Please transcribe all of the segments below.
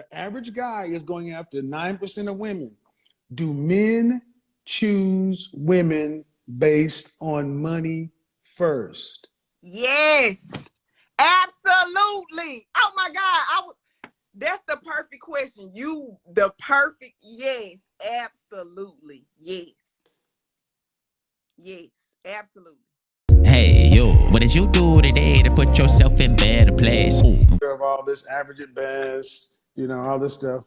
The average guy is going after 9% of women. Do men choose women based on money first? Yes, absolutely. Oh my God, that's the perfect question. Yes, absolutely. Yes, absolutely. Hey, yo, what did you do today to put yourself in better place? Ooh. Of all this average at best, all this stuff.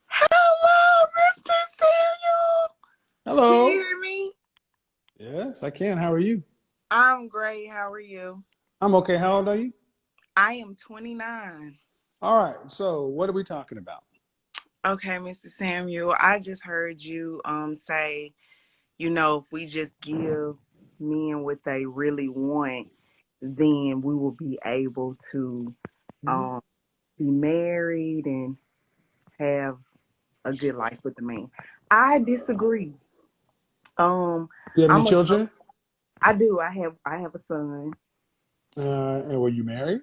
Hello, Mr. Samuel. Can you Hello. hear me? Yes, I can. How are you? I'm great. How are you? I'm okay. How old are you? I am 29. All right. So what are we talking about? Okay, Mr. Samuel, I just heard you say, if we just give men what they really want, then we will be able to um be married and have a good life with the man. I disagree. Do you have any I'm a children? I do. I have a son. And were you married?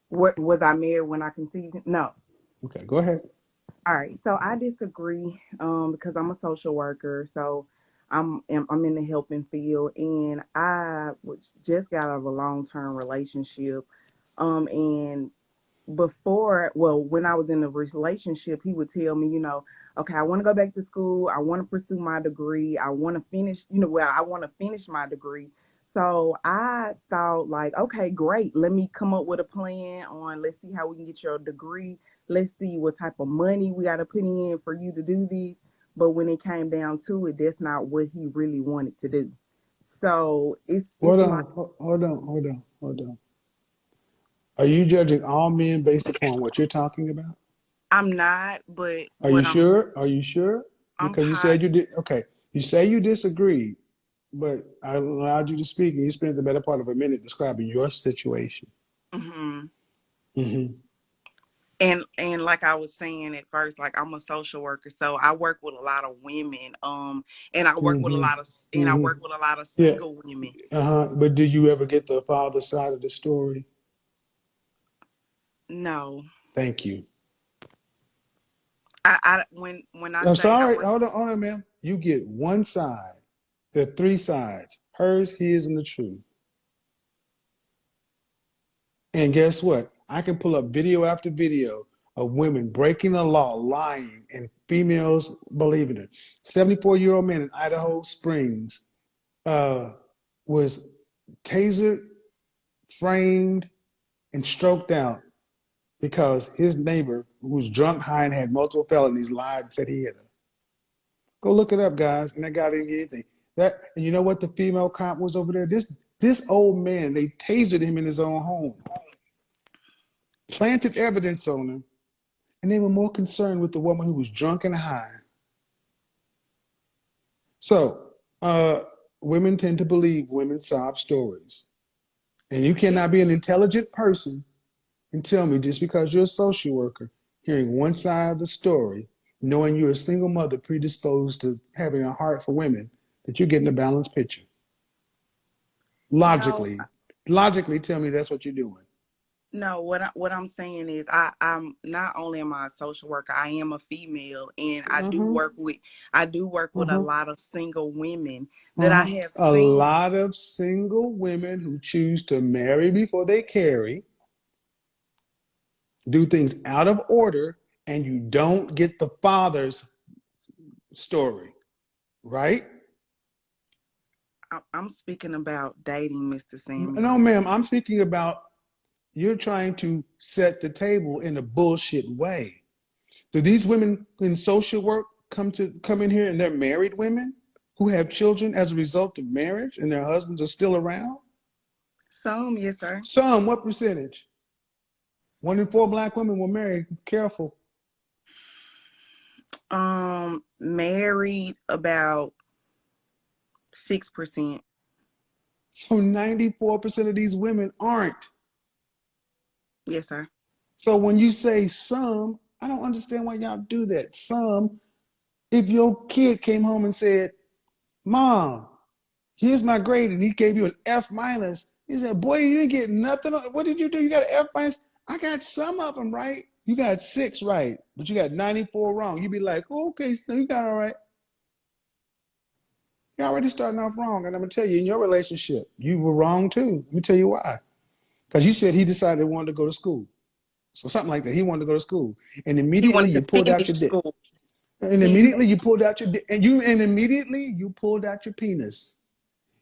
What was I married when I conceived him? No. Okay, go ahead. All right, so I disagree because I'm a social worker, so I'm in the helping field, and I was just got out of a long-term relationship, and when I was in the relationship, he would tell me, okay, I want to go back to school, I want to pursue my degree, I want to finish, I want to finish my degree. So I thought like, okay, great. Let me come up with a plan on, let's see how we can get your degree. Let's see what type of money we got to put in for you to do these. But when it came down to it, that's not what he really wanted to do. So it's Hold like, on, hold on. Are you judging all men based upon what you're talking about? I'm not, but Are you what sure? Are you sure? I'm Because you said you positive. did. Okay, you say you disagreed, but I allowed you to speak, and you spent the better part of a minute describing your situation. hmm Hmm. And like I was saying at first, like I'm a social worker, so I work with a lot of women, and I work with a Hmm. lot of Hmm. Yeah. single women. But did you ever get the father side of the story? No, Thank you. when I I'm say I sorry. work, Hold on, ma'am. You get one side. There are three sides: hers, his, and the truth. And guess what? I can pull up video after video of women breaking the law, lying, and females believing it. 74-year-old man in Idaho Springs uh, was tasered, framed, and stroked out because his neighbor, who was drunk, high, and had multiple felonies, lied and said he had her. Go look it up, guys. And that guy didn't get anything. And you know what? The female cop was over there. This old man, they tasered him in his own home, planted evidence on him, and they were more concerned with the woman who was drunk and high. So, women tend to believe women's sob stories. And you cannot be an intelligent person and tell me just because you're a social worker, hearing one side of the story, knowing you're a single mother predisposed to having a heart for women, that you're getting a balanced picture. no, Logically tell me that's what you're doing. no. What I'm saying is, I'm not only am I a social worker, I am a female, and Uh-huh. I do work with a Uh-huh. lot of single women that I Uh-huh. have A seen. lot of single women who choose to marry before they carry, do things out of order, and you don't get the father's story, right? I'm speaking about dating, Mr. No, Samuel. ma'am, I'm speaking about you're trying to set the table in a bullshit way. Do these women in social work come in here and they're married women who have children as a result of marriage and their husbands are still around? Some, yes, sir. Some, what percentage? 1 in 4 Black women were married. Careful. Married about 6%. So 94% of these women aren't. Yes, sir. So when you say some, I don't understand why y'all do that. Some, if your kid came home and said, Mom, here's my grade, and he gave you an F minus, you said, boy, you didn't get nothing. What did you do? You got an F minus? I got some of them, right? You got 6 right, but you got 94 wrong. You'd be like, oh, okay, so you got all right. You're already starting off wrong. And I'm going to tell you, in your relationship, you were wrong too. Let me tell you why. Because you said he decided he wanted to go to school. So something like that. He wanted to go to school. And He immediately wanted you to pulled out finish your dick. school. And He immediately you pulled out your dick. And immediately you pulled out your penis.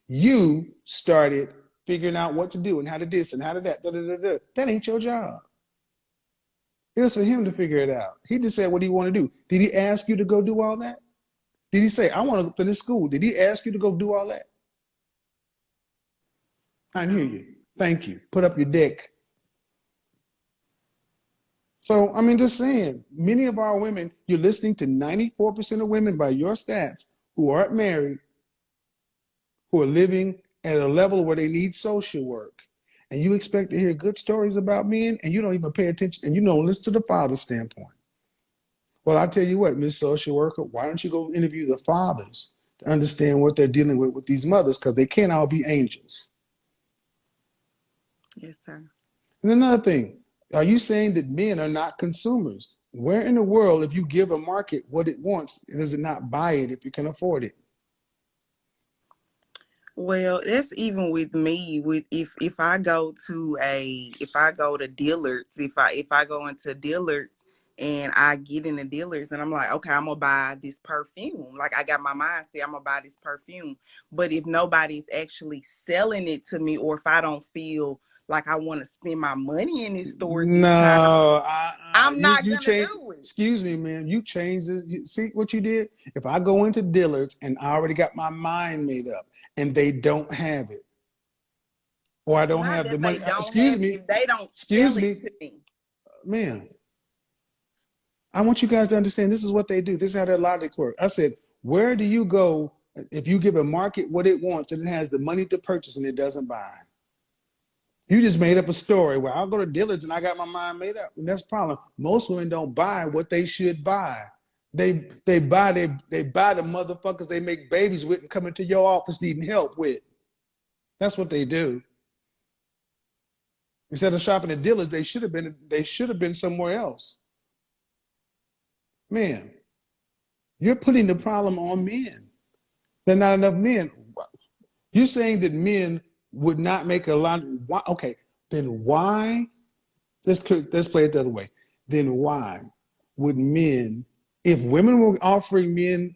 You started figuring out what to do and how to this and how to that. Da, da, da, da. That ain't your job. It was for him to figure it out. He just said what he wanted to do. Did he ask you to go do all that? Did he say, I want to finish school? Did he ask you to go do all that? I didn't hear no. you. Thank you. Put up your dick. So, I mean, just saying, many of our women, you're listening to 94% of women by your stats who aren't married, who are living at a level where they need social work. And you expect to hear good stories about men, and you don't even pay attention, and you don't listen to the father's standpoint. Well, I tell you what, Miss Social Worker, why don't you go interview the fathers to understand what they're dealing with these mothers, because they can't all be angels. Yes, sir. And another thing, are you saying that men are not consumers? Where in the world, if you give a market what it wants, does it not buy it if you can afford it? Well, that's even with me. With if I go to Dillard's, if I go into Dillard's and I get in the Dillard's and I'm like, okay, I'm gonna buy this perfume. Like I got my mind set, I'm gonna buy this perfume. But if nobody's actually selling it to me, or if I don't feel like I want to spend my money in this store at this time, No, I'm not you gonna change. do it. Excuse me, man. You changed it. See what you did? If I go into Dillard's and I already got my mind made up, and they don't have it, or I It's don't not have the that they money. don't Excuse have it me. if they don't sell Excuse it me, to me. man. I want you guys to understand this is what they do. This is how their logic works. I said, where do you go if you give a market what it wants and it has the money to purchase and it doesn't buy? You just made up a story where I'll go to Dillard's and I got my mind made up. And that's the problem. Most women don't buy what they should buy. They buy the motherfuckers they make babies with and come into your office needing help with. That's what they do. Instead of shopping at Dillard's, they should have been somewhere else. Man, you're putting the problem on men. There are not enough men. You're saying that men would not make a lot. Why, okay, then why? Let's play it the other way. Then why would men, if women were offering men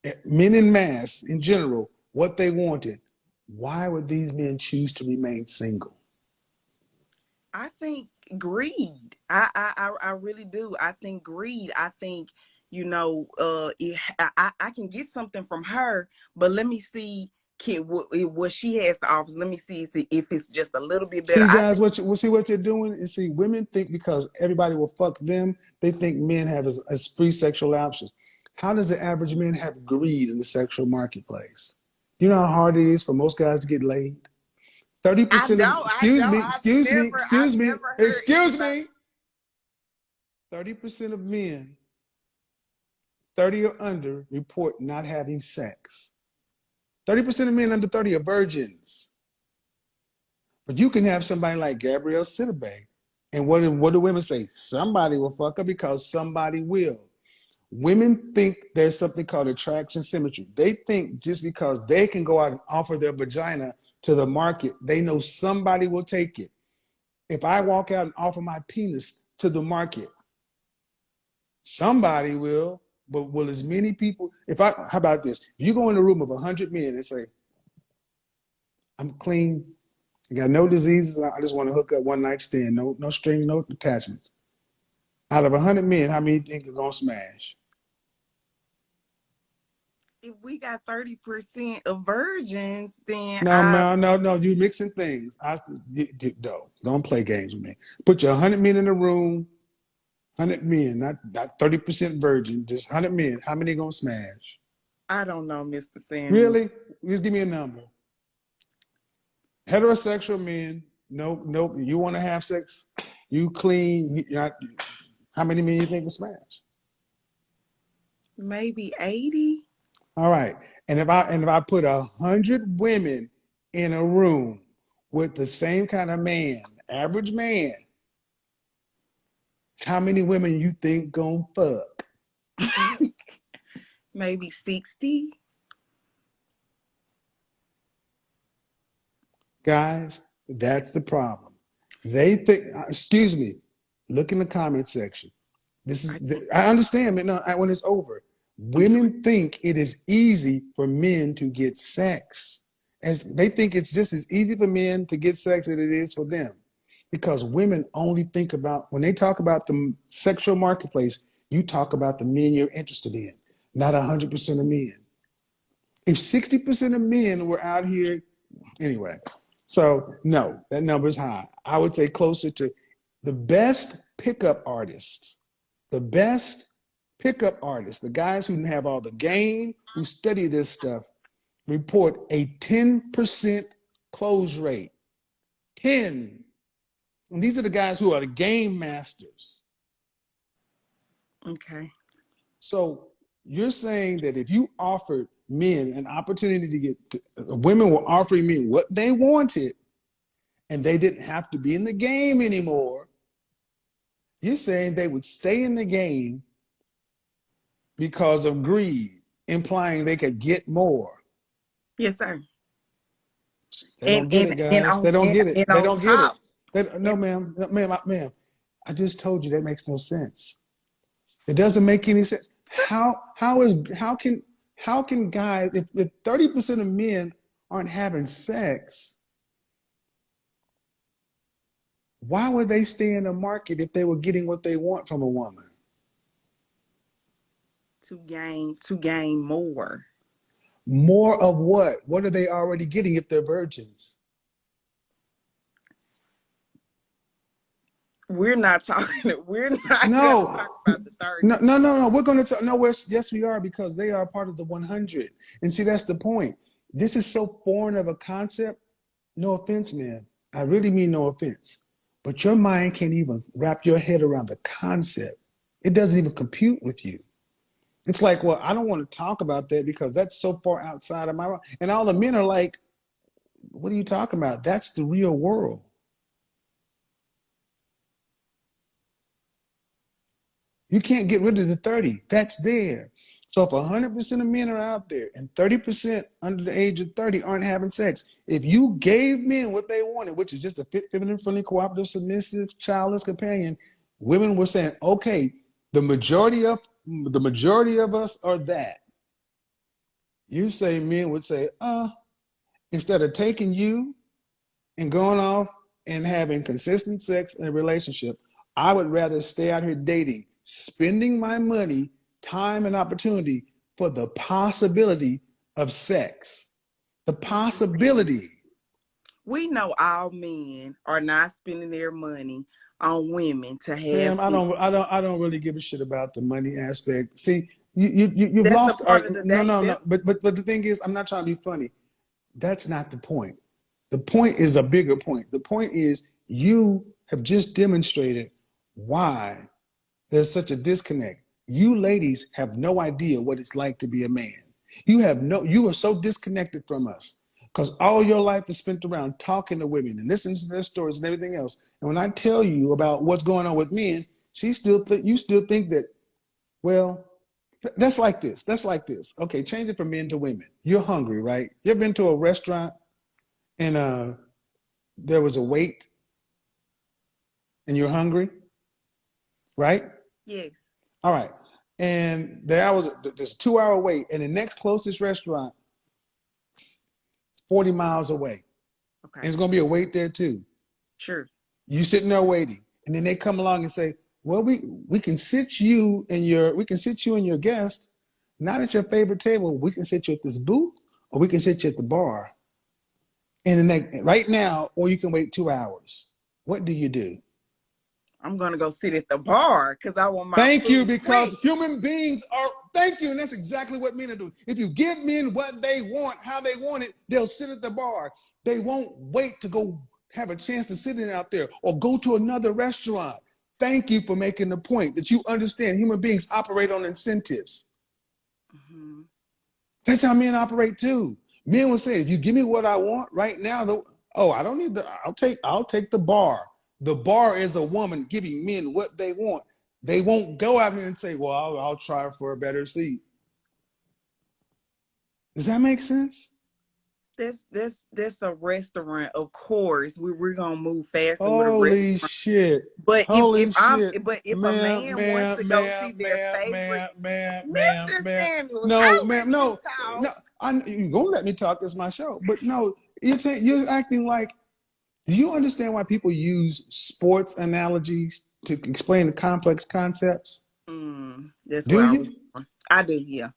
in mass in general, what they wanted, why would these men choose to remain single? I think greed. I really do. I think greed. I think I can get something from her, but let me see what she has to offer. Let me see if it's just a little bit better. See, I guys, think see what you're doing is see women think because everybody will fuck them, they think men have as free sexual options. How does the average man have greed in the sexual marketplace? You know how hard it is for most guys to get laid? I 30% of, don't. I excuse don't. me, excuse me, I've excuse me, never heard excuse anybody. me. 30% of men, 30 or under, report not having sex. 30% of men under 30 are virgins. But you can have somebody like Gabrielle Sidibe. And what do women say? Somebody will fuck her because somebody will. Women think there's something called attraction symmetry. They think just because they can go out and offer their vagina to the market, they know somebody will take it. If I walk out and offer my penis to the market, somebody will, but will as many people, how about this? If you go in a room of 100 men and say, I'm clean, I got no diseases, I just want to hook up one night stand, no string, no attachments. Out of 100 men, how many think are going to smash? If we got 30% of virgins, then No, no, you're mixing things. No, don't play games with me. Put your 100 men in a room, 100 men, not 30% virgin, just 100 men. How many going to smash? I don't know, Mr. Samuel. Really? Just give me a number. Heterosexual men, no, you want to have sex, you clean, how many men you think will smash? Maybe 80. All right. And if I put 100 women in a room with the same kind of man, average man, How many women you think gon' fuck? Maybe 60. Guys, that's the problem. They think, excuse me, look in the comment section. I understand, man. No, when it's over, women think it is easy for men to get sex. As they think it's just as easy for men to get sex as it is for them. Because women only think about, when they talk about the sexual marketplace, you talk about the men you're interested in, not 100% of men. If 60% of men were out here, anyway, so no, that number is high. I would say closer to the best pickup artists, the best pickup artists, the guys who have all the game, who study this stuff, report a 10% close rate. 10. And these are the guys who are the game masters. Okay. So you're saying that if you offered men an opportunity to women were offering men what they wanted, and they didn't have to be in the game anymore, you're saying they would stay in the game because of greed, implying they could get more. Yes, sir. They don't get it, guys. They don't get it. They don't get it. No, ma'am. Ma'am. I just told you that makes no sense. It doesn't make any sense. How can guys, if 30% of men aren't having sex, why would they stay in the market if they were getting what they want from a woman? To gain more. More of what? What are they already getting if they're virgins? We're not talking. We're not going to talk about the 30. No. We're going to talk. No, yes, we are, because they are part of the 100. And see, that's the point. This is so foreign of a concept. No offense, man. I really mean no offense. But your mind can't even wrap your head around the concept. It doesn't even compute with you. It's like, well, I don't want to talk about that because that's so far outside of my. And all the men are like, what are you talking about? That's the real world. You can't get rid of the 30. That's there. So if 100% of men are out there and 30% under the age of 30 aren't having sex, if you gave men what they wanted, which is just a fit, feminine, friendly, cooperative, submissive, childless companion, women were saying, okay, the majority of us are that. You say men would say, instead of taking you and going off and having consistent sex in a relationship, I would rather stay out here dating, spending my money, time, and opportunity for the possibility of sex. The possibility. We know all men are not spending their money on women to have. Ma'am, I don't really give a shit about the money aspect. See, you've That's lost. a part of the day. No. But the thing is, I'm not trying to be funny. That's not the point. The point is a bigger point. The point is you have just demonstrated why there's such a disconnect. You ladies have no idea what it's like to be a man. You are so disconnected from us because all your life is spent around talking to women and listening to their stories and everything else. And when I tell you about what's going on with men, you still think that, well, that's like this. That's like this. Okay, change it from men to women. You're hungry, right? You ever been to a restaurant and there was a wait and you're hungry, right? Yes. All right. And there's a 2-hour wait, and the next closest restaurant is 40 miles away. Okay. And it's going to be a wait there too. Sure. You sitting there waiting, and then they come along and say, well, we can sit you and your guest not at your favorite table. We can sit you at this booth, or we can sit you at the bar. And then right now, or you can wait 2 hours. What do you do? I'm going to go sit at the bar because I want my Thank you, food because quick. human beings are, thank you, and that's exactly what men are doing. If you give men what they want, how they want it, they'll sit at the bar. They won't wait to go have a chance to sit in out there or go to another restaurant. Thank you for making the point that you understand human beings operate on incentives. Mm-hmm. That's how men operate too. Men will say, if you give me what I want right now, I don't need I'll take the bar. The bar is a woman giving men what they want. They won't go out here and say, well, I'll try for a better seat. Does that make sense? That's a restaurant. Of course, we're gonna move faster with a Holy restaurant. shit. But Holy shit. if a Ma'am, man wants to ma'am, go see ma'am, their ma'am, favorite, ma'am, ma'am, ma'am, Mr. ma'am. Samuels, No, I'll ma'am, let you no. No, talk. you're gonna let me talk. It's my show. But no, you're acting like, do you understand why people use sports analogies to explain the complex concepts? That's Do where I was you? going. I do, yeah.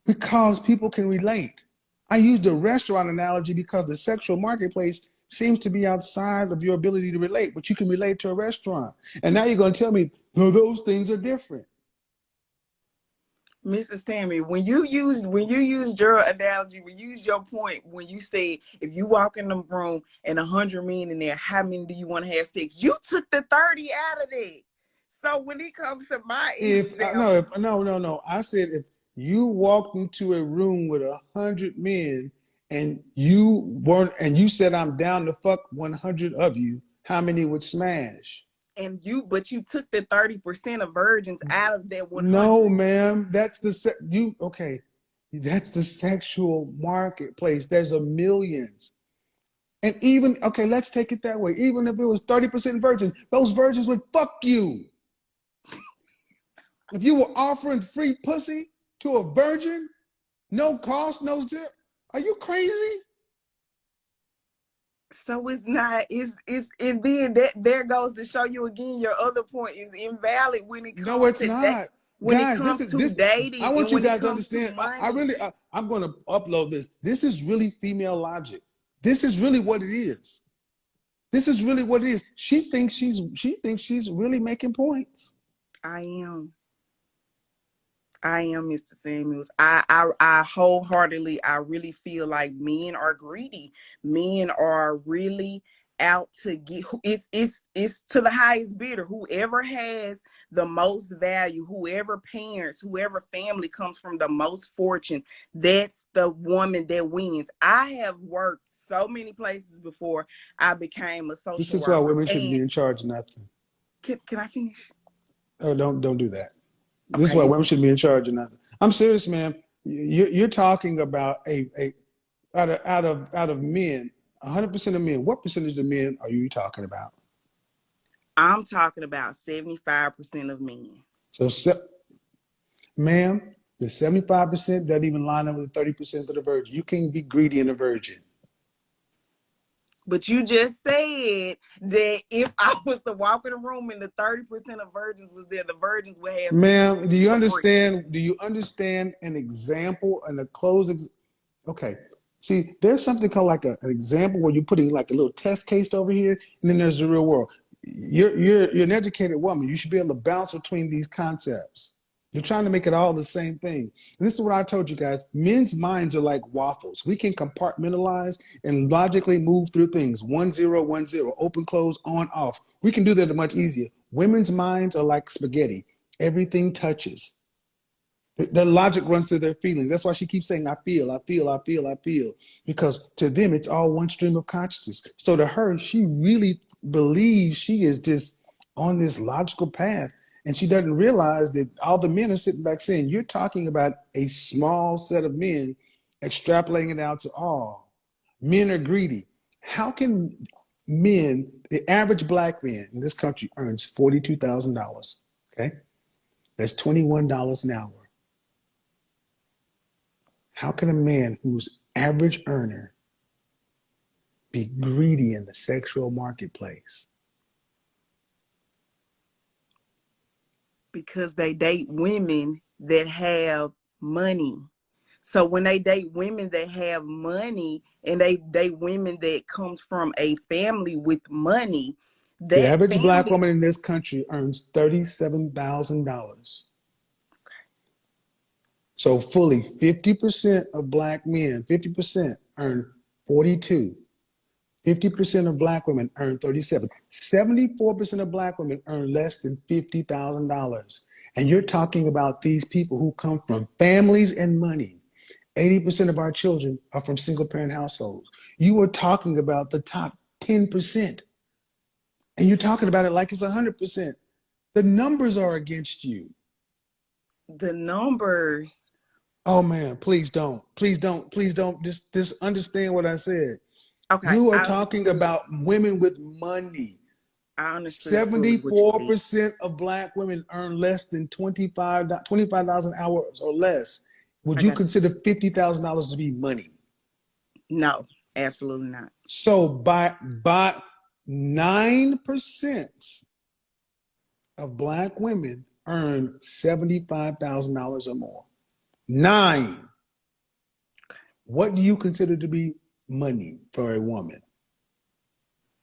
Because people can relate. I used the restaurant analogy because the sexual marketplace seems to be outside of your ability to relate, but you can relate to a restaurant. And now you're going to tell me, no, those things are different. Mrs. Tammy, when you used your analogy, when you used your point, when you say if you walk in the room and 100 men in there, how many do you want to have sex? You took the 30 out of it. So when it comes to my example, No. I said if you walked into a room with 100 men and you said I'm down to fuck 100 of you, how many would smash? but you took the 30% of virgins out of that No, 100. ma'am. Okay. That's the sexual marketplace. There's a millions. And even, okay, let's take it that way. Even if it was 30% virgins, those virgins would fuck you. If you were offering free pussy to a virgin, no cost, no zip, are you crazy? So it's not, it's and then that there goes to show you again your other point is invalid when it No, comes it's to that, not. when it Guys, comes to I dating and want you when it guys to comes to understand. money. I'm going to upload this. This is really female logic. This is really what it is. This is really what it is. She thinks she's really making points. I am. I am Mr. Samuels. I wholeheartedly, I really feel like men are greedy. Men are really out to get. It's to the highest bidder. Whoever has the most value, whoever parents, whoever family comes from the most fortune, that's the woman that wins. I have worked so many places before I became a This social is why worker. women shouldn't be And in charge of nothing. can I finish? Oh, don't do that. This is why Okay. women shouldn't be in charge of nothing. I'm serious, man. You're talking about a out of men, 100% of men. What percentage of men are you talking about? I'm talking about 75% of men. So, ma'am, the 75% doesn't even line up with the 30% of the virgin. You can't be greedy in a virgin. But you just said that if I was to walk in a room and the 30% of virgins was there, the virgins would have sex with Ma'am, do me you for free. understand? Do you understand an example and a closed? Okay. See, there's something called like an example where you're putting like a little test case over here, and then there's the real world. You're an educated woman. You should be able to bounce between these concepts. You're trying to make it all the same thing. And this is what I told you guys. Men's minds are like waffles. We can compartmentalize and logically move through things. 1 0 1 0, open, close, on, off. We can do that much easier. Women's minds are like spaghetti. Everything touches. The logic runs through their feelings. That's why she keeps saying, I feel, I feel, I feel, I feel. Because to them, it's all one stream of consciousness. So to her, she really believes she is just on this logical path. And she doesn't realize that all the men are sitting back saying, you're talking about a small set of men extrapolating it out to all. Men are greedy. How can men, the average black man in this country earns $42,000, okay? That's $21 an hour. How can a man who's average earner be greedy in the sexual marketplace? Because they date women that have money. So when they date women that have money and they date women that comes from a family with money, The that average black family, woman in this country earns $37,000. So fully 50% of black men, 50% earn 42. 50% of black women earn 37. 74% of black women earn less than $50,000. And you're talking about these people who come from families and money. 80% of our children are from single parent households. You are talking about the top 10%. And you're talking about it like it's 100%. The numbers are against you. The numbers. Oh man, please don't. Please don't. Please don't. Just understand what I said. Okay, You are I talking understood. about women with money. I understood fully what you said. 74% of black women earn less than 25,000 hours or less. Would I you got you. consider $50,000 to be money? No, absolutely not. So by 9% of black women earn $75,000 or more. 9. What do you consider to be money for a woman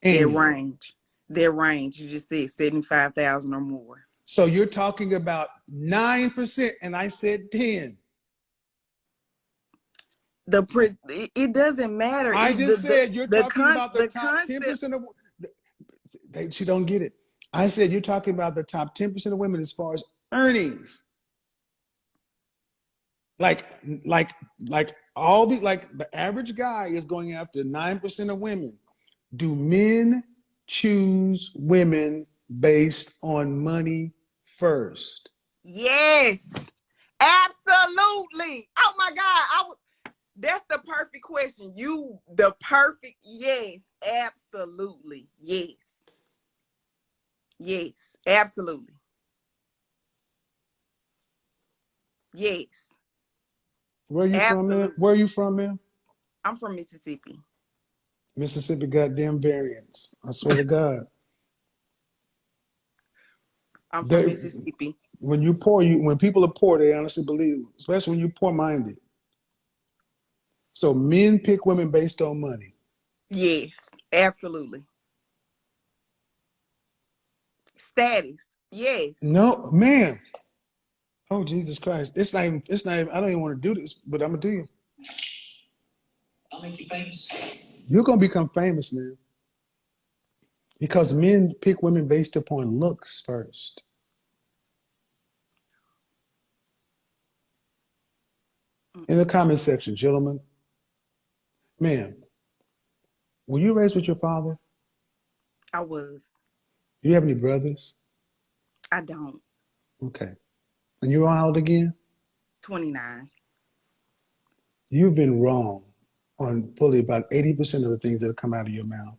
Their annually? range. Their range. You just said 75,000 or more. So you're talking about 9%, and I said 10. It doesn't matter. I It just said you're talking about the the top concept. 10% of she don't get it. I said you're talking about the top 10% of women as far as earnings. Like the average guy is going after 9% of women. Do men choose women based on money first? Yes, absolutely. Oh my God, that's the perfect question. Yes, absolutely. Yes, absolutely. Yes, Where are you from, man? absolutely. Where are you from, man? I'm from Mississippi. Mississippi goddamn variants. I swear to God. I'm from They, Mississippi. when people are poor, they honestly believe, especially when you're poor-minded. So men pick women based on money. Yes, absolutely. Status. Yes. No, man. Oh, Jesus Christ. It's not even, I don't even want to do this, but I'm gonna do you. I'll make you famous. You're gonna become famous, man. Because men pick women based upon looks first. In the comment section, gentlemen, man, were you raised with your father? I was. Do you have any brothers? I don't. Okay. And you're how old again? 29. You've been wrong on fully about 80% of the things that have come out of your mouth.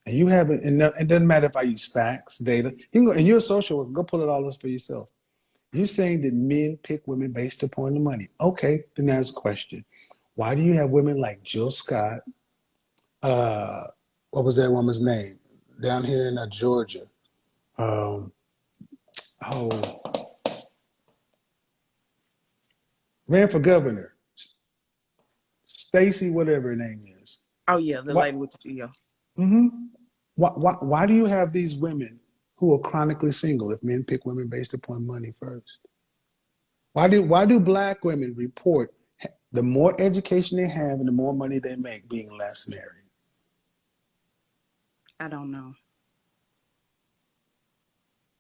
And you haven't, and it doesn't matter if I use facts, data. You can go, and you're a social worker, go pull it all this for yourself. You're saying that men pick women based upon the money. Okay, then that's a question. Why do you have women like Jill Scott? Uh, what was that woman's name? Down here in Georgia. Um, oh, ran for governor. Stacy, whatever her name is. Oh yeah, the lady What? with the Geo. Mm-hmm. Why do you have these women who are chronically single if men pick women based upon money first? Why do black women report the more education they have and the more money they make being less married? I don't know.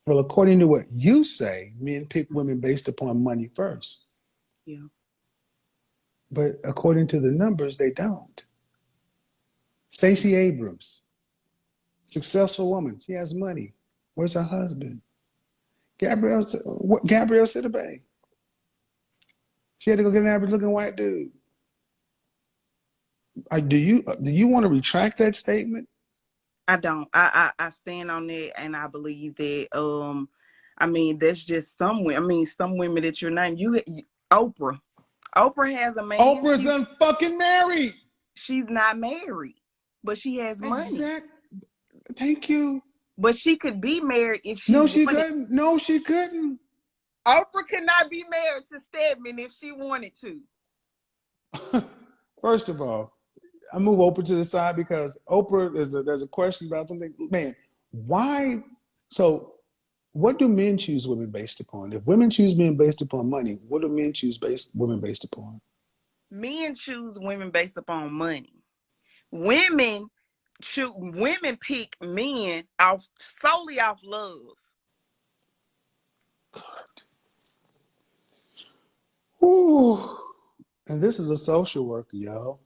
Well, according to what you say, men pick women based upon money first. Yeah. But according to the numbers, they don't. Stacey Abrams, successful woman. She has money. Where's her husband? Gabrielle Sidibe. She had to go get an average looking white dude. Do you want to retract that statement? I don't. I stand on that, and I believe that. I mean, that's just some women. I mean, some women that you're not. Oprah. Oprah has a man. Oprah's unfucking married. She's not married, but she has money. Exact. Thank you. But she could be married if she No, she wanted. couldn't. No, she couldn't. Oprah could not be married to Stedman if she wanted to. First of all, I move Oprah to the side because Oprah, there's a question about something. Man, why? So, what do men choose women based upon? If women choose men based upon money, what do men choose women based upon? Men choose women based upon money. Women pick men solely off love. Ooh. And this is a social worker, y'all.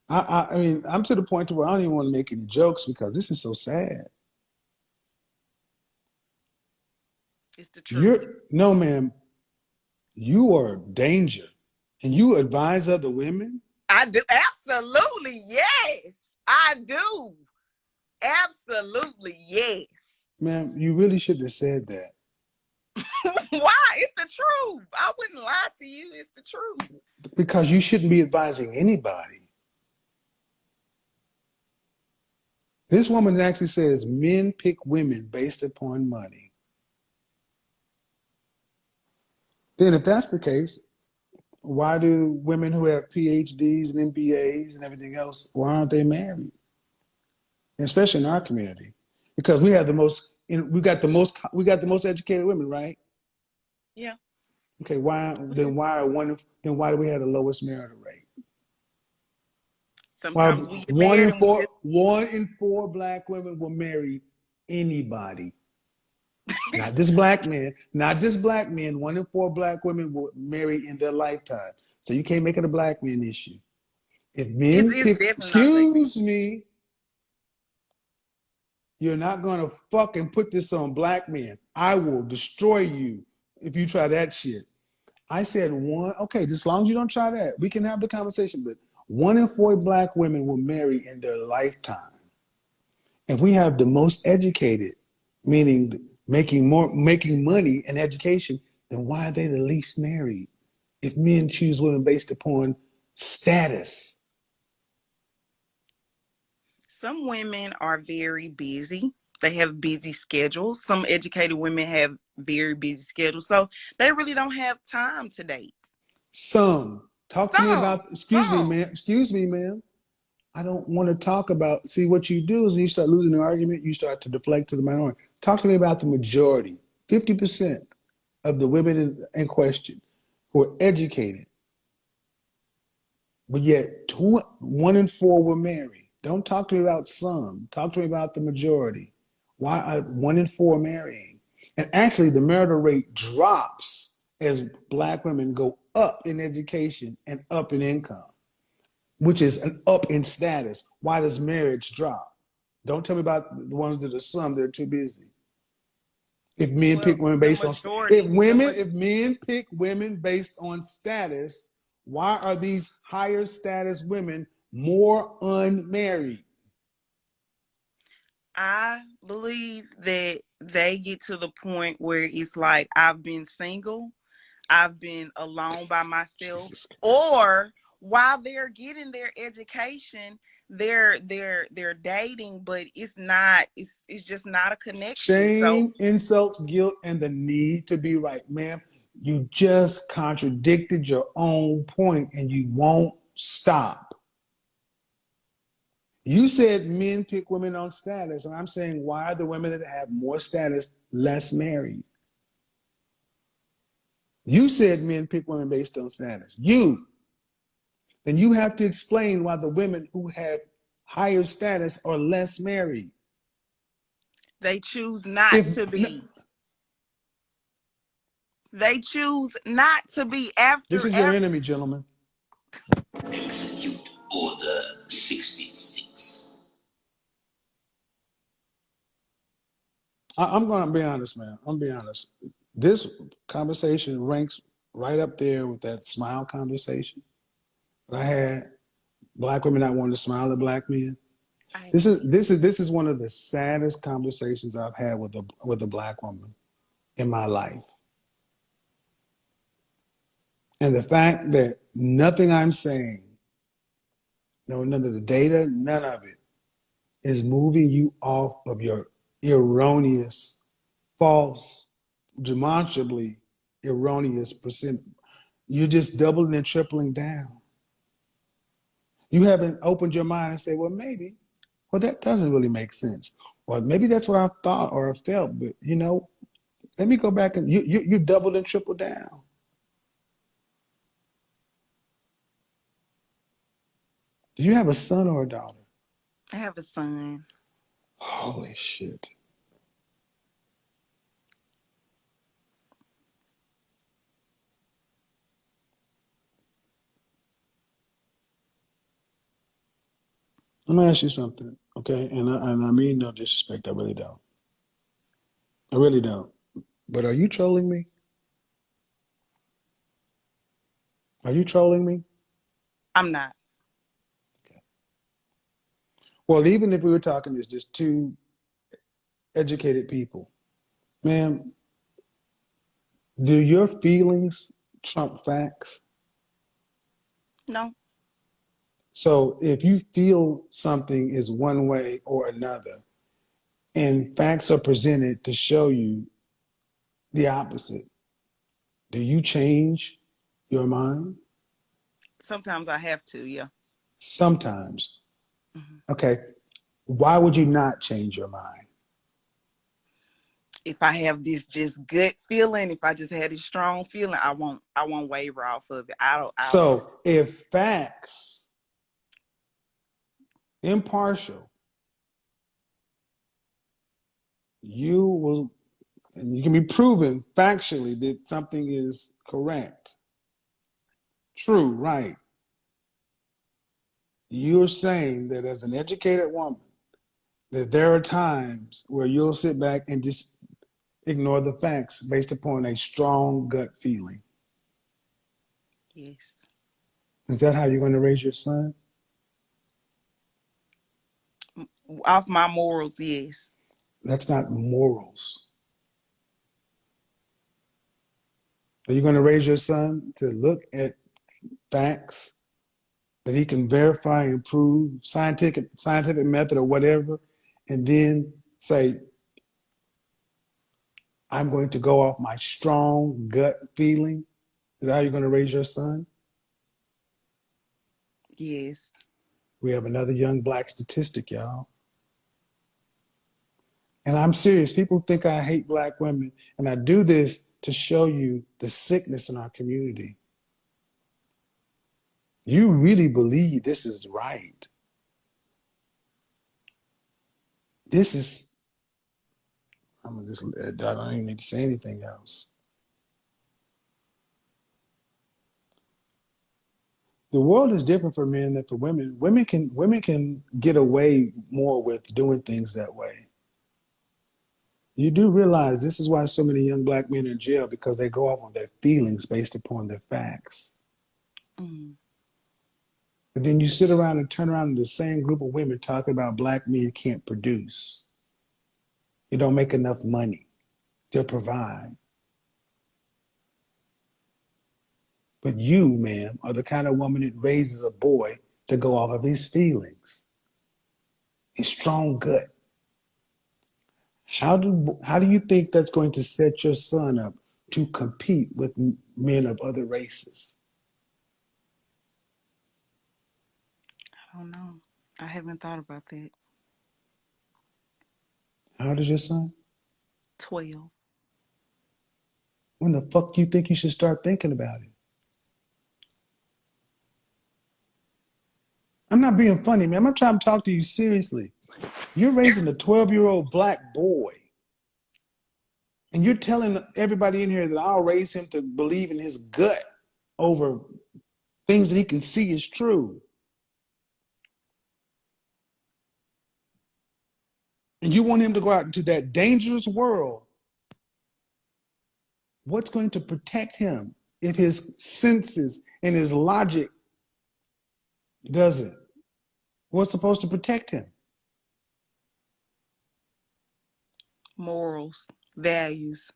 I mean, I'm to the point to where I don't even want to make any jokes because this is so sad. It's the truth. You're no, ma'am. You are danger, and you advise other women. I do. Absolutely. Yes. I do. Absolutely. Yes. Ma'am, you really should have said that. Why? It's the truth. I wouldn't lie to you. It's the truth. Because you shouldn't be advising anybody. This woman actually says men pick women based upon money. Then, if that's the case, why do women who have PhDs and MBAs and everything else, why aren't they married? Especially in our community, because we have the most, we got the most educated women, right? Yeah. Okay, why do we have the lowest marital rate? Sometimes we Well, get married and we just one in four black women will marry anybody. Not just black men, not just black men. One in four black women will marry in their lifetime. So you can't make it a black man issue. If men it's pick, definitely not a black man. excuse me, you're not gonna fucking put this on black men. I will destroy you if you try that shit. I said one, okay, as long as you don't try that, we can have the conversation, but one in four black women will marry in their lifetime. If we have the most educated, meaning making money and education, then why are they the least married? If men choose women based upon status. Some women are very busy. They have busy schedules. Some educated women have very busy schedules. So they really don't have time to date. Some. Talk to me Some. about, Some. excuse me, ma'am. I don't want to talk about, see what you do is when you start losing an argument, you start to deflect to the minority. Talk to me about the majority, 50% of the women in question who are educated, but yet one in four were married. Don't talk to me about some. Talk to me about the majority. Why are one in four marrying? And actually, the marital rate drops as black women go up in education and up in income, which is an up in status. Why does marriage drop? Don't tell me about the ones that are some that are too busy. If men Well, pick women the based on majority, if men pick women based on status, why are these higher status women more unmarried? I believe that they get to the point where it's like, I've been single, I've been alone by myself, Jesus Christ. or while they're getting their education, they're dating, but it's just not a connection. So Shame, insults, guilt, and the need to be right. Ma'am, you just contradicted your own point and you won't stop. You said men pick women on status, and I'm saying why are the women that have more status less married? You said men pick women based on status. Then you have to explain why the women who have higher status are less married. they choose not If to be. They choose not to be this after is your after enemy, gentlemen. Execute Order 66. I'm going to be honest, man. I'm going to be honest. This conversation ranks right up there with that smile conversation that I had. Black women not wanting to smile at black men. I This is one of the saddest conversations I've had with a black woman in my life. And the fact that nothing I'm saying, no, none of the data, none of it is moving you off of your erroneous, false, demonstrably erroneous percent. You're just doubling and tripling down. You haven't opened your mind and say, well, maybe, well, that doesn't really make sense. Or maybe that's what I thought or felt, but let me go back and you doubled and tripled down. Do you have a son or a daughter? have a son. Holy shit. Let me ask you something, okay? And I mean no disrespect. I really don't. I really don't. But are you trolling me? Are you trolling me? I'm not. Well, even if we were talking as just two educated people, ma'am, do your feelings trump facts? No. So if you feel something is one way or another, and facts are presented to show you the opposite, do you change your mind? Sometimes I have to, yeah. Sometimes. Hmm. Okay. Why would you not change your mind? If I have this just gut feeling, if I just had this strong feeling, I won't waver off of it. I'll So just if facts, impartial, you will, and you can be proven factually that something is correct, true, right. You're saying that as an educated woman, that there are times where you'll sit back and just ignore the facts based upon a strong gut feeling. yes. Is that how you're going to raise your son? Off my morals, yes. That's not morals. Are you going to raise your son to look at facts that he can verify and prove, scientific method or whatever, and then say, I'm going to go off my strong gut feeling? Is that how you're going to raise your son? Yes. We have another young black statistic, y'all. And I'm serious. People think I hate black women, and I do this to show you the sickness in our community. You really believe this is right. This is, I don't even need to say anything else. The world is different for men than for women. Women can get away more with doing things that way. You do realize this is why so many young black men are in jail, because they go off on their feelings based upon their facts. Mm. But then you sit around and turn around to the same group of women talking about black men can't produce. You don't make enough money to provide. But you, ma'am, are the kind of woman that raises a boy to go off of his feelings, his strong gut. How do you think that's going to set your son up to compete with men of other races? I don't know. I haven't thought about that. How old is your son? 12. When the fuck do you think you should start thinking about it? I'm not being funny, man. I'm not trying to talk to you seriously. You're raising a 12-year-old black boy, and you're telling everybody in here that I'll raise him to believe in his gut over things that he can see is true. And you want him to go out into that dangerous world. What's going to protect him if his senses and his logic doesn't? What's supposed to protect him? Morals, values.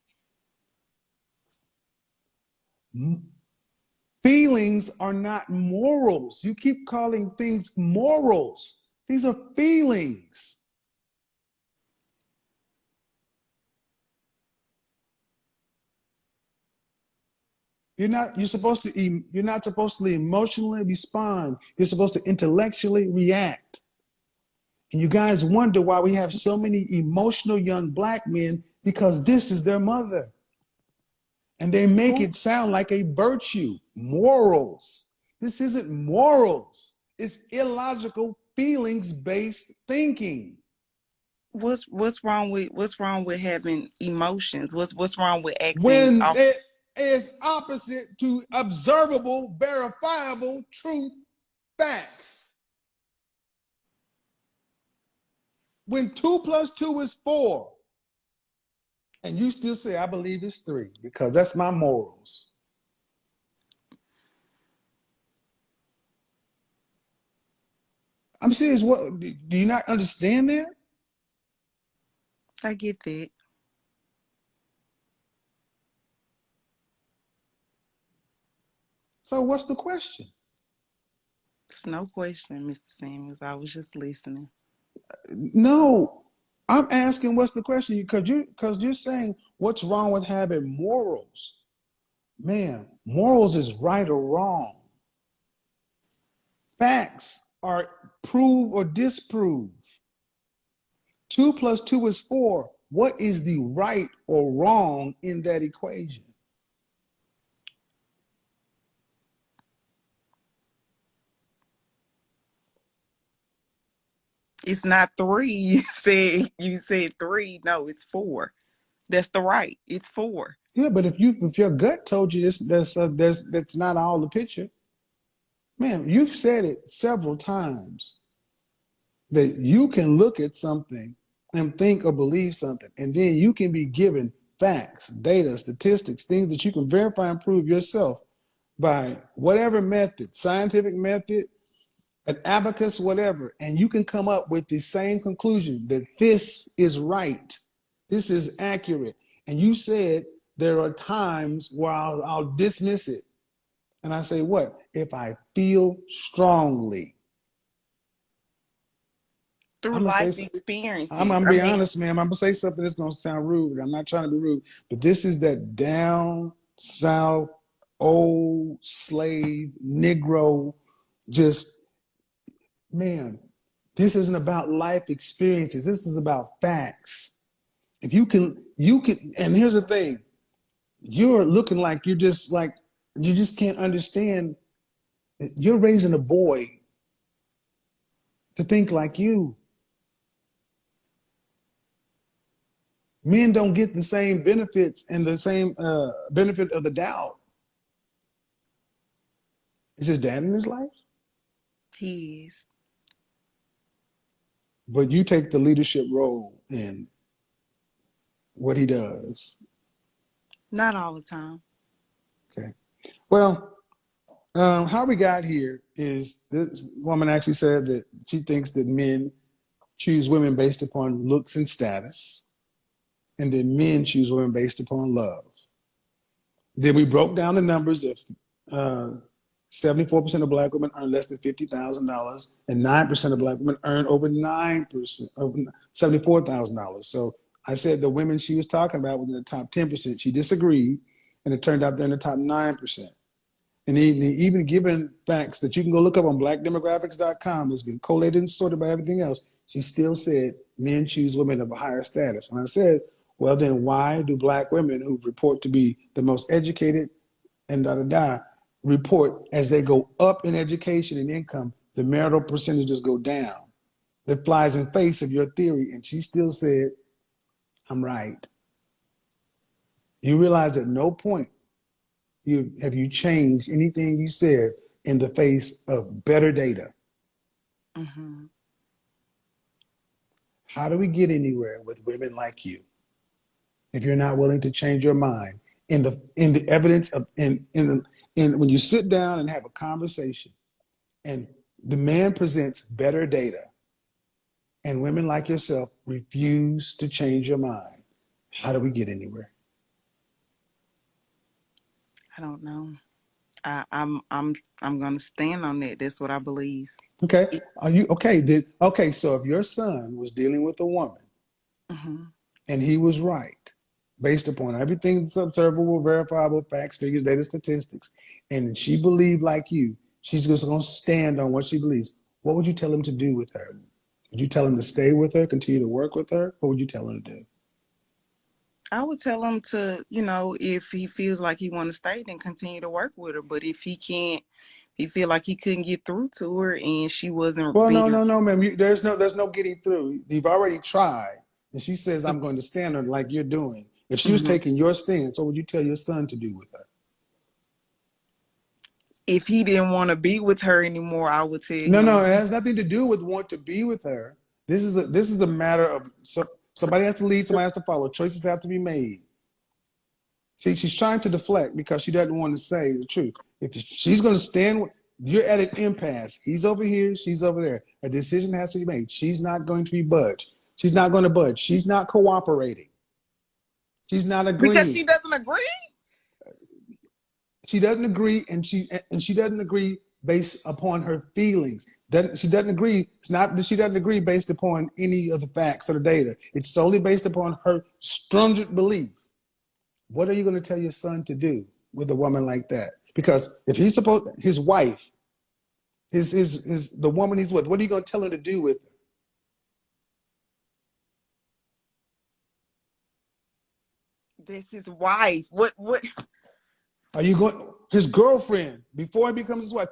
Feelings are not morals. You keep calling things morals. These are feelings. You're not supposed to emotionally respond. You're supposed to intellectually react. And you guys wonder why we have so many emotional young black men, because this is their mother. And they make Who it sound like a virtue, morals. This isn't morals. It's illogical feelings-based thinking. what's wrong with having emotions? What's wrong with acting When off? it is opposite to observable, verifiable truth, facts. When 2 plus 2 is 4, And you still say, I believe it's 3 because that's my morals. I'm serious. What do you not understand that? I get that. So what's the question? It's no question, Mr. Samuels. I was just listening. No, I'm asking what's the question because you're saying what's wrong with having morals. Man, morals is right or wrong. Facts are prove or disprove. 2 plus 2 is 4. What is the right or wrong in that equation? It's not 3. You said 3. No, it's 4. That's the right. It's 4. Yeah, but if your gut told you this, that's not all the picture. Man, you've said it several times that you can look at something and think or believe something, and then you can be given facts, data, statistics, things that you can verify and prove yourself by whatever method, scientific method, an abacus, whatever, and you can come up with the same conclusion that this is right, this is accurate. And you said there are times where I'll dismiss it. And I say, what? If I feel strongly. Through I'm gonna say life something. I'm experiences. gonna I be mean, honest, man. I'm gonna say something that's gonna sound rude. I'm not trying to be rude, but this is that down south, old slave, Negro, just man. This isn't about life experiences. This is about facts. If you can. And here's the thing: you're looking like you just can't understand. You're raising a boy to think like you. Men don't get the same benefits and the same benefit of the doubt. Is his dad in his life? he is. But you take the leadership role in what he does. Not all the time. Okay. Well, how we got here is this woman actually said that she thinks that men choose women based upon looks and status, and then men choose women based upon love. Then we broke down the numbers of 74% of black women earn less than $50,000, and 9% of black women earn over 9%, over $74,000. So I said the women she was talking about was in the top 10%. She disagreed, and it turned out they're in the top 9%. And even given facts that you can go look up on blackdemographics.com, that's been collated and sorted by everything else, she still said men choose women of a higher status. And I said, well, then why do black women who report to be the most educated and report as they go up in education and income, the marital percentages go down? That flies in face of your theory. And she still said, I'm right. You realize at no point have you changed anything you said in the face of better data. Mm-hmm. How do we get anywhere with women like you if you're not willing to change your mind in the evidence of in when you sit down and have a conversation and the man presents better data and women like yourself refuse to change your mind? How do we get anywhere? I don't know. I'm gonna stand on that. That's what I believe. Okay, It, are you okay? Okay, so if your son was dealing with a woman mm-hmm. and he was right based upon everything that's observable, verifiable, facts, figures, data, statistics, and she believed like you, she's just going to stand on what she believes. What would you tell him to do with her? Would you tell him to stay with her, continue to work with her? What would you tell him to do? I would tell him to, if he feels like he want to stay, then continue to work with her. But if he can't, he feel like he couldn't get through to her and she wasn't Well, no, being. no, no, ma'am. There's no getting through. You've already tried, and she says, "I'm going to stand her like you're doing." If she was Mhm. taking your stance, what would you tell your son to do with her? If he didn't want to be with her anymore, I would tell No, him. no, it has nothing to do with want to be with her. This is a matter of Somebody has to lead, somebody has to follow. Choices have to be made. See, she's trying to deflect because she doesn't want to say the truth. If she's going to stand, you're at an impasse. He's over here, she's over there. A decision has to be made. She's not going to be budged. She's not going to budge. She's not cooperating. She's not agreeing. Because she doesn't agree? She doesn't agree, and she doesn't agree based upon her feelings. She doesn't agree. It's not that she doesn't agree based upon any of the facts or the data. It's solely based upon her stringent belief. What are you going to tell your son to do with a woman like that? Because if he's supposed, his wife, the woman he's with, what are you going to tell her to do with her? That's his wife. What? Are you going, his girlfriend, before he becomes his wife?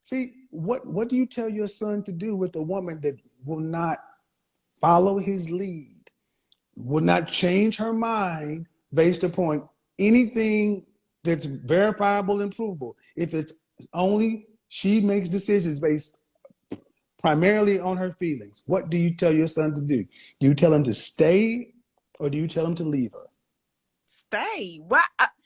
See, what do you tell your son to do with a woman that will not follow his lead, will not change her mind based upon anything that's verifiable and provable? If it's only she makes decisions based primarily on her feelings, what do you tell your son to do? Do you tell him to stay or do you tell him to leave her? Stay. Why?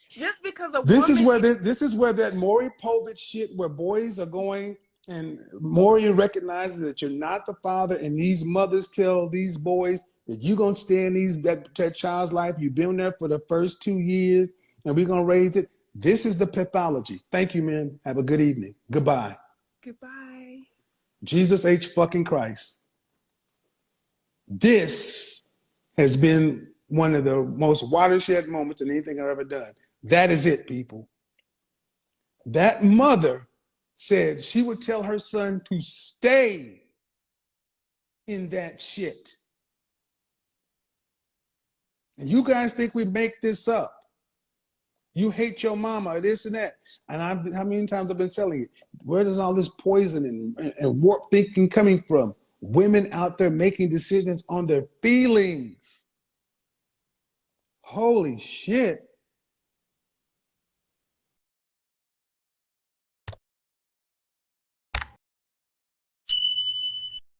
Just because a This woman is where that Maury Povich shit, where boys are going, and Maury recognizes that you're not the father, and these mothers tell these boys that you're gonna stay in that child's life. You've been there for the first 2 years, and we're gonna raise it. This is the pathology. Thank you, man. Have a good evening. Goodbye. Goodbye. Jesus H. fucking Christ. This has been one of the most watershed moments in anything I've ever done. That is it, people. That mother said she would tell her son to stay in that shit. And you guys think we make this up. You hate your mama, this and that. And how many times I've been telling you, where does all this poison and warped thinking coming from? Women out there making decisions on their feelings. Holy shit.